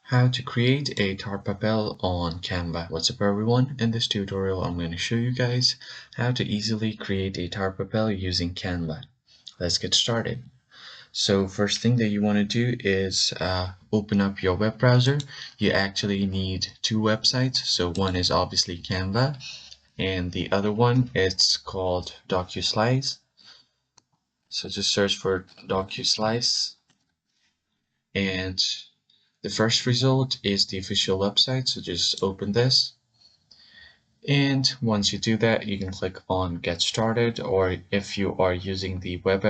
How to create a Tarpapel on Canva. What's up everyone? In this tutorial I'm going to show you guys how to easily create a Tarpapel using Canva. Let's get started. So first thing that you want to do is open up your web browser. You actually need two websites. So one is obviously Canva and the other one it's called DocuSlice. So just search for DocuSlice, and the first result is the official website, so just open this. And once you do that, you can click on Get Started, or if you are using the web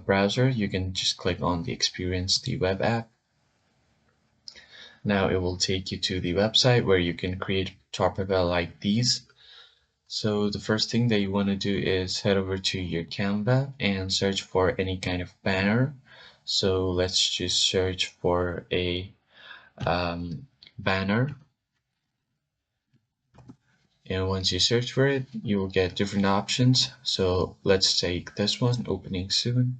browser, you can just click on the Experience the Web app. Now it will take you to the website where you can create Tarpapel like these. So the first thing that you want to do is head over to your Canva and search for any kind of banner. So let's just search for a banner, and once you search for it you will get different options. So let's take this one, opening soon.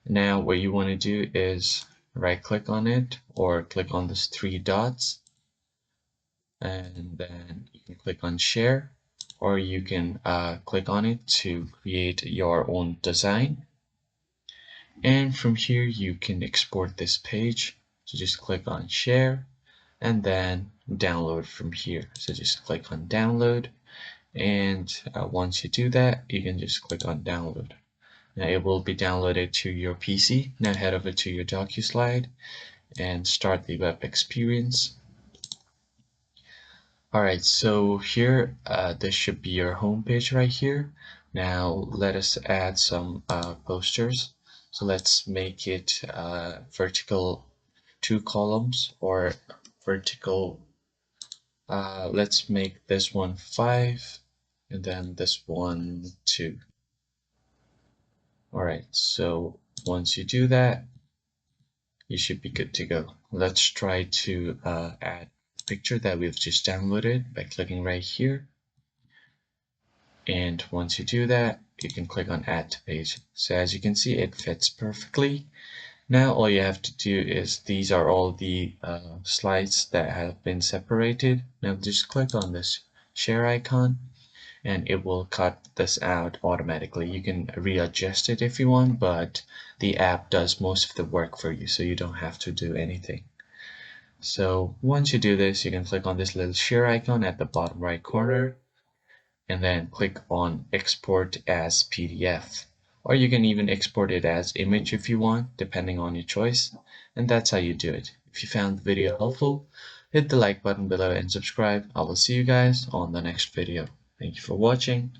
Now what you want to do is right click on it or click on these three dots, and then you can click on share, or you can click on it to create your own design. And from here you can export this page, so just click on share and then download from here. So just click on download, and once you do that you can just click on download. Now it will be downloaded to your PC. Now head over to your DocuSlide and start the web experience. Alright, so here this should be your home page right here. Now let us add some posters. So let's make it vertical 2 columns, or vertical let's make this one 5 and then this one 2. Alright, so once you do that you should be good to go. Let's try to add a picture that we've just downloaded by clicking right here, and once you do that you can click on add to page. So as you can see it fits perfectly. Now all you have to do is, these are all the slides that have been separated. Now just click on this share icon and it will cut this out automatically. You can readjust it if you want, but the app does most of the work for you, so you don't have to do anything. So once you do this, you can click on this little share icon at the bottom right corner and then click on export as PDF. Or you can even export it as image if you want, depending on your choice. And that's how you do it. If you found the video helpful, hit the like button below and subscribe. I will see you guys on the next video. Thank you for watching.